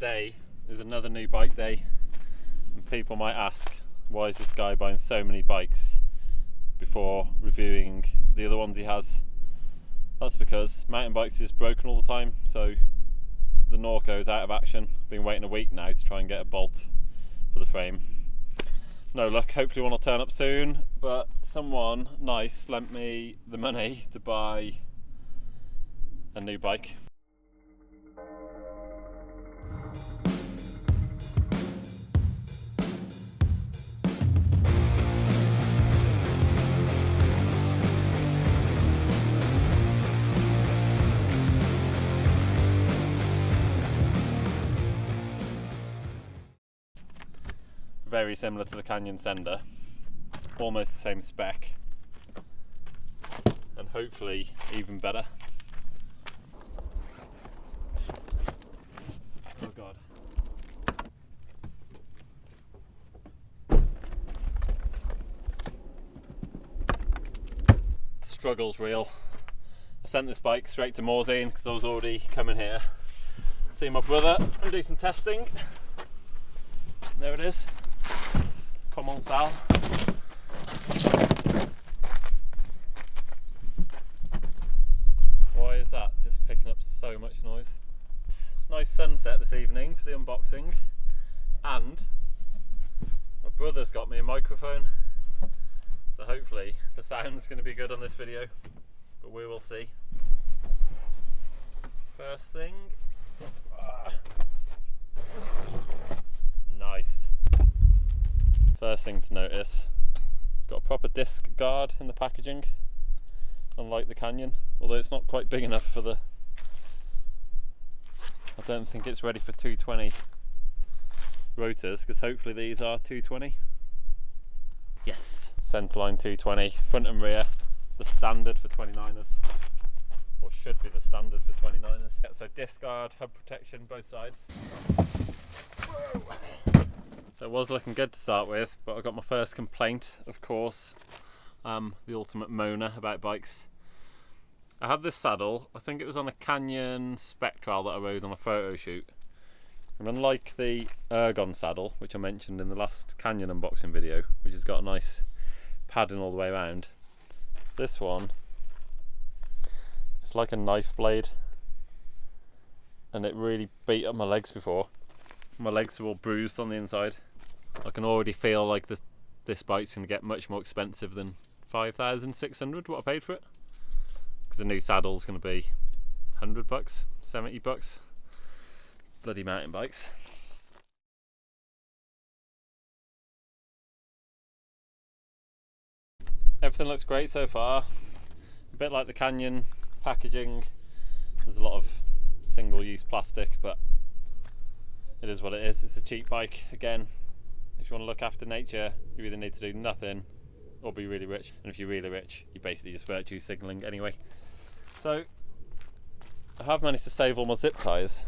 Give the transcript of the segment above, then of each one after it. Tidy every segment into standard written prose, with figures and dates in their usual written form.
today is another new bike day, and people might ask, why is this guy buying so many bikes before reviewing the other ones he has? That's because mountain bikes are just broken all the time, so the Norco is out of action. Been waiting a week now to try and get a bolt for the frame. No luck, hopefully one will turn up soon, but someone nice lent me the money to buy a new bike. Very similar to the Canyon Sender, almost the same spec, and hopefully even better. Oh god. Struggle's real. I sent this bike straight to Morzine because I was already coming here to see my brother and do some testing. There it is. Commencal. Why is that just picking up so much noise? Nice sunset this evening for the unboxing, and my brother's got me a microphone, so hopefully the sound's going to be good on this video, but we will see. First thing, nice. First thing to notice, it's got a proper disc guard in the packaging, unlike the Canyon, although it's not quite big enough for the, I don't think it's ready for 220 rotors, because hopefully these are 220. Yes! Centerline 220, front and rear, the standard for 29ers, or should be the standard for 29ers. Yeah, so disc guard, hub protection, both sides. Whoa. So it was looking good to start with, but I got my first complaint, of course. The ultimate moaner about bikes. I had this saddle, I think it was on a Canyon Spectral that I rode on a photo shoot. And unlike the Ergon saddle, which I mentioned in the last Canyon unboxing video, which has got a nice padding all the way around, this one, it's like a knife blade. And it really beat up my legs before. My legs are all bruised on the inside. I can already feel like this bike's going to get much more expensive than 5,600 what I paid for it, because the new saddle's going to be 100 bucks, 70 bucks. Bloody mountain bikes. Everything looks great so far. A bit like the Canyon packaging. There's a lot of single-use plastic, but it is what it is. It's a cheap bike. Again, if you want to look after nature, you either need to do nothing or be really rich, and if you're really rich, you're basically just virtue signalling anyway. So I have managed to save all my zip ties.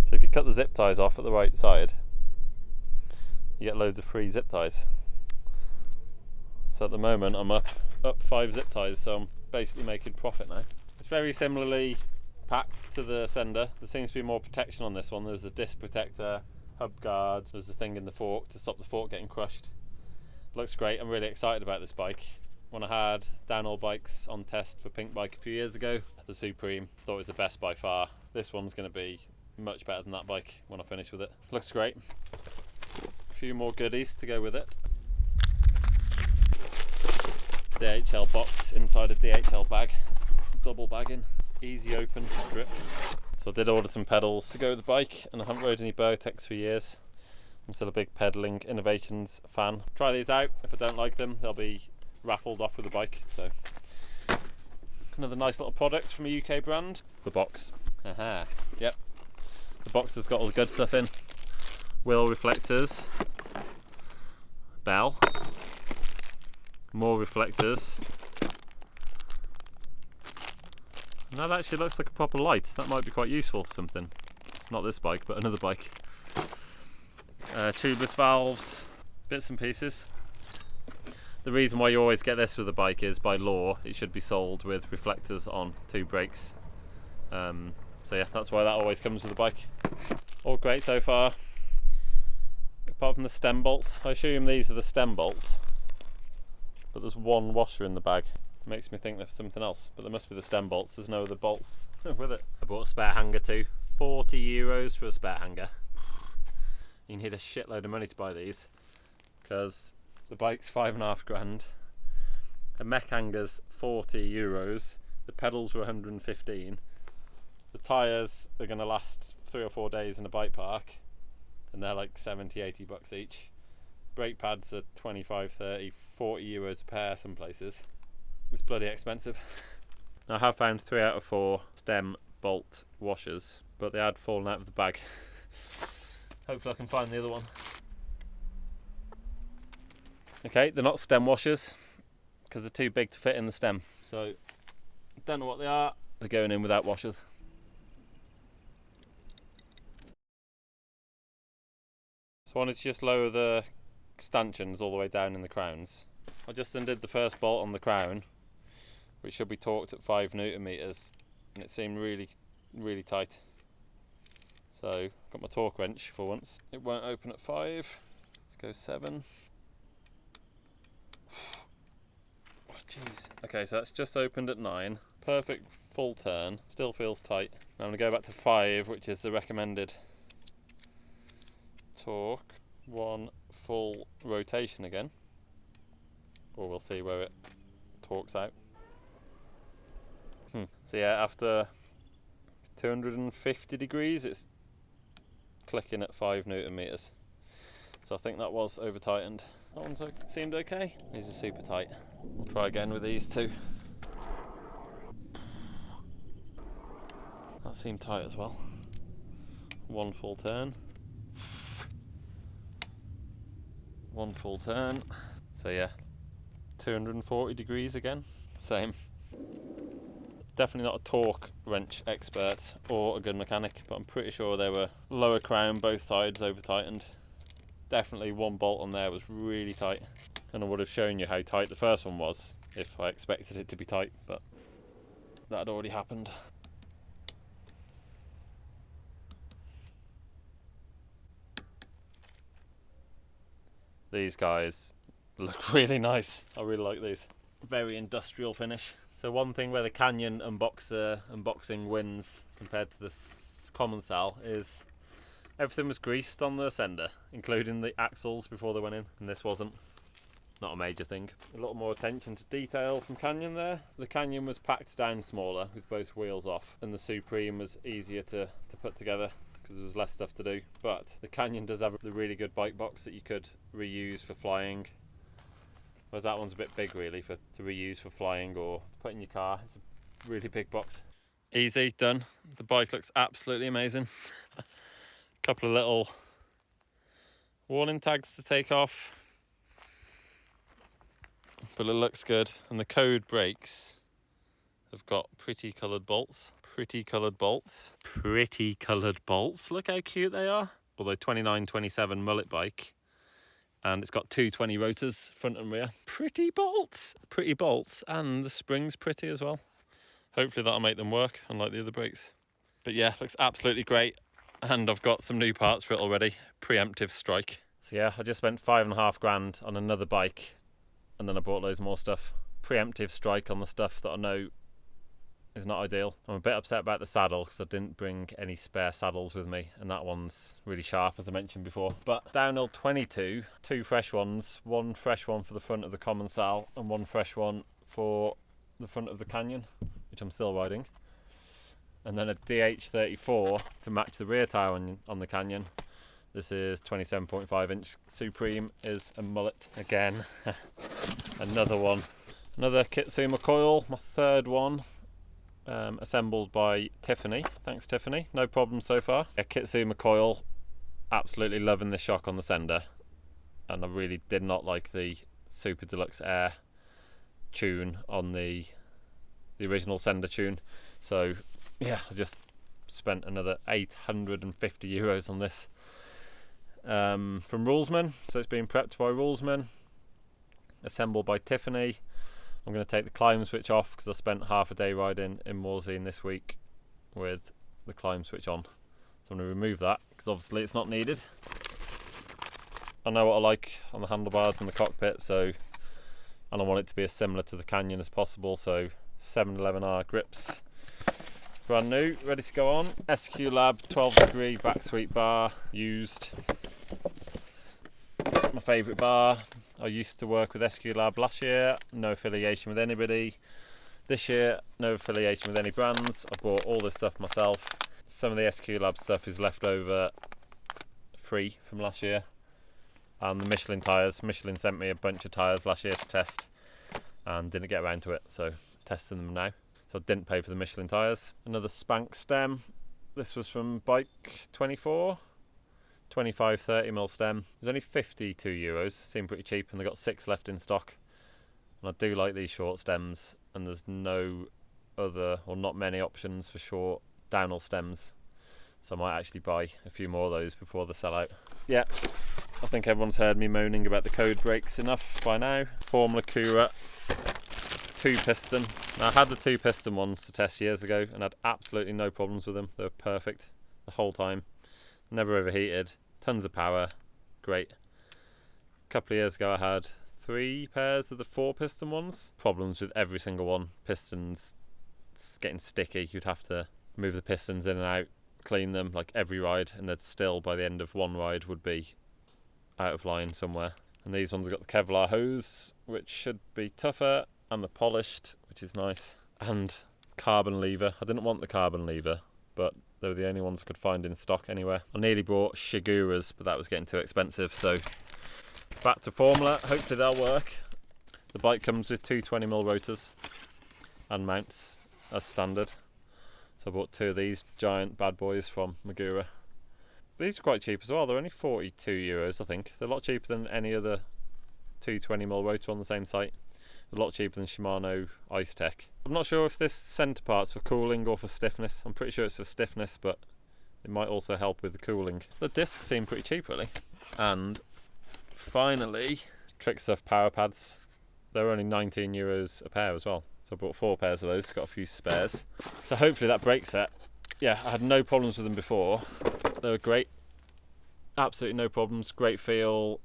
So if you cut the zip ties off at the right side, you get loads of free zip ties. So at the moment I'm up 5 zip ties, so I'm basically making profit now. It's very similarly packed to the Sender. There seems to be more protection on this one. There's a disc protector, hub guards, there's a thing in the fork to stop the fork getting crushed. Looks great. I'm really excited about this bike. When I had downhill bikes on test for Pink Bike a few years ago, the Supreme, thought it was the best by far. This one's going to be much better than that bike when I finish with it. Looks great. A few more goodies to go with it. DHL box inside a DHL bag, double bagging, easy open strip. So I did order some pedals to go with the bike, and I haven't rode any Bowtechs for years. I'm still a big Pedaling Innovations fan. Try these out. If I don't like them, they'll be raffled off with the bike. So another nice little product from a UK brand. The box. Aha. Yep. The box has got all the good stuff in. Wheel reflectors. Bell. More reflectors. And that actually looks like a proper light. That might be quite useful for something. Not this bike, but another bike. Tubeless valves, bits and pieces. The reason why you always get this with a bike is, by law, it should be sold with reflectors on 2 brakes. So yeah, that's why that always comes with the bike. All great so far, apart from the stem bolts. I assume these are the stem bolts, but there's one washer in the bag. It makes me think there's something else, but there must be the stem bolts. There's no other bolts with it. I bought a spare hanger too. €40 for a spare hanger. You need a shitload of money to buy these, because the bike's £5,500. A mech hanger's €40. The pedals were 115. The tyres are going to last 3 or 4 days in a bike park, and they're like 70-80 bucks each. Brake pads are 25, 30, €40 a pair some places. It's bloody expensive. Now, I have found 3 out of 4 stem bolt washers, but they had fallen out of the bag. Hopefully I can find the other one. Okay, they're not stem washers because they're too big to fit in the stem, so don't know what they are. They're going in without washers. So I wanted to just lower the stanchions all the way down in the crowns. I just undid the first bolt on the crown, which should be torqued at 5 Newton meters, and it seemed really tight. So got my torque wrench for once. It won't open at 5. Let's go 7. Oh jeez. Okay, so that's just opened at 9. Perfect full turn. Still feels tight. Now I'm going to go back to 5, which is the recommended torque. 1 full rotation again, or we'll see where it torques out. So yeah, after 250 degrees it's clicking at 5 Newton meters. So I think that was over tightened. That one seemed okay. These are super tight. We'll try again with these two. That seemed tight as well. 1 full turn. 1 full turn. So yeah, 240 degrees again. Same. Definitely not a torque wrench expert or a good mechanic, but I'm pretty sure they were lower crown, both sides over tightened. Definitely one bolt on there was really tight, and I would have shown you how tight the first one was if I expected it to be tight, but that had already happened. These guys look really nice. I really like these. Very industrial finish. So one thing where the Canyon unboxing wins compared to the Commencal is everything was greased on the sender, including the axles before they went in, and this wasn't. Not a major thing. A little more attention to detail from Canyon there. The Canyon was packed down smaller with both wheels off, and the Supreme was easier to put together because there was less stuff to do. But the Canyon does have a really good bike box that you could reuse for flying, whereas that one's a bit big really to reuse for flying or put in your car. It's a really big box. Easy, done. The bike looks absolutely amazing. Couple of little warning tags to take off, but it looks good. And the code brakes have got pretty coloured bolts. Pretty coloured bolts. Pretty coloured bolts. Look how cute they are. Although 29-27 mullet bike, and it's got 220 rotors, front and rear. Pretty bolts. Pretty bolts, and the spring's pretty as well. Hopefully that'll make them work, unlike the other brakes. But yeah, looks absolutely great. And I've got some new parts for it already. Pre-emptive strike. So yeah, I just spent £5,500 on another bike, and then I bought loads more stuff. Pre-emptive strike on the stuff that I know is not ideal. I'm a bit upset about the saddle because I didn't bring any spare saddles with me, and that one's really sharp as I mentioned before. But downhill 22, 2 fresh ones, 1 fresh one for the front of the Commencal and 1 fresh one for the front of the Canyon, which I'm still riding. And then a DH34 to match the rear tyre on the Canyon. This is 27.5 inch Supreme, is a mullet again. Another one. Another Kitsuma coil, my 3rd one. Assembled by Tiffany. Thanks Tiffany, no problem so far. A Kitsuma coil, absolutely loving the shock on the sender, and I really did not like the Super Deluxe Air tune on the original sender tune, so yeah, I just spent another €850 on this from Rulesman. So it's been prepped by Rulesman, assembled by Tiffany. I'm going to take the climb switch off because I spent half a day riding in Morzine this week with the climb switch on. So I'm going to remove that because obviously it's not needed. I know what I like on the handlebars and the cockpit, so, and I want it to be as similar to the Canyon as possible, so 711R grips. Brand new, ready to go on. SQ Lab 12 degree back sweep bar, used. My favourite bar. I used to work with SQ Lab last year, no affiliation with anybody. This year, no affiliation with any brands. I bought all this stuff myself. Some of the SQ Lab stuff is left over free from last year. And the Michelin tyres. Michelin sent me a bunch of tyres last year to test and didn't get around to it, so testing them now. So I didn't pay for the Michelin tyres. Another Spank stem. This was from Bike 24. 25 30mm stem. It was only €52. Seemed pretty cheap, and they got 6 left in stock. And I do like these short stems, and there's no other, or not many options for short downhill stems. So I might actually buy a few more of those before they sell out. Yeah, I think everyone's heard me moaning about the code brakes enough by now. Formula Cura 2-piston. Now I had the 2-piston ones to test years ago and had absolutely no problems with them. They were perfect the whole time. Never overheated. Tons of power. Great. A couple of years ago I had 3 pairs of the 4-piston ones. Problems with every single one. Pistons getting sticky. You'd have to move the pistons in and out, clean them like every ride, and they'd still, by the end of one ride, would be out of line somewhere. And these ones have got the Kevlar hose, which should be tougher, and the polished, which is nice, and carbon lever. I didn't want the carbon lever, but they were the only ones I could find in stock anywhere. I nearly bought Shiguras, but that was getting too expensive, so back to Formula. Hopefully they'll work. The bike comes with 2 20mm rotors and mounts as standard. So I bought 2 of these giant bad boys from Magura. These are quite cheap as well. They're only €42, I think. They're a lot cheaper than any other 220mm rotor on the same site. A lot cheaper than Shimano Ice Tech. I'm not sure if this centre part's for cooling or for stiffness. I'm pretty sure it's for stiffness, but it might also help with the cooling. The discs seem pretty cheap, really. And finally, Trickstuff power pads. They're only €19 a pair as well. So I bought 4 pairs of those, got a few spares. So hopefully that brake set. Yeah, I had no problems with them before. They were great. Absolutely no problems. Great feel.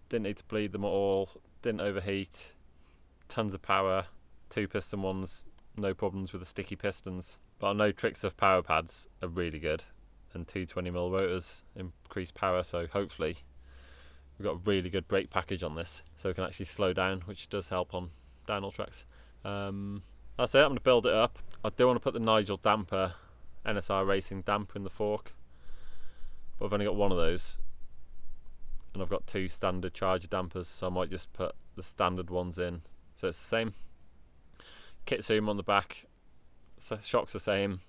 Didn't need to bleed them at all. Didn't overheat. Tons of power. 2-piston ones. No problems with the sticky pistons. But I know Trickstuff power pads are really good. And 220mm rotors increase power, so hopefully we've got a really good brake package on this. So we can actually slow down, which does help on downhill tracks. That's it. I'm going to build it up. I do want to put the Nigel damper, NSR Racing damper, in the fork, but I've only got one of those, and I've got 2 standard charger dampers, so I might just put the standard ones in, so it's the same. Kit zoom on the back, so shocks the same,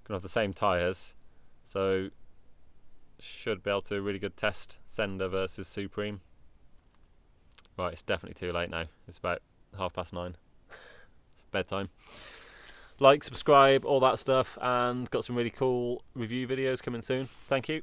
gonna have the same tyres, so should be able to do a really good test. Sender versus Supreme. Right, it's definitely too late now. It's about 9:30. Bedtime. Like, subscribe, all that stuff, and got some really cool review videos coming soon. Thank you.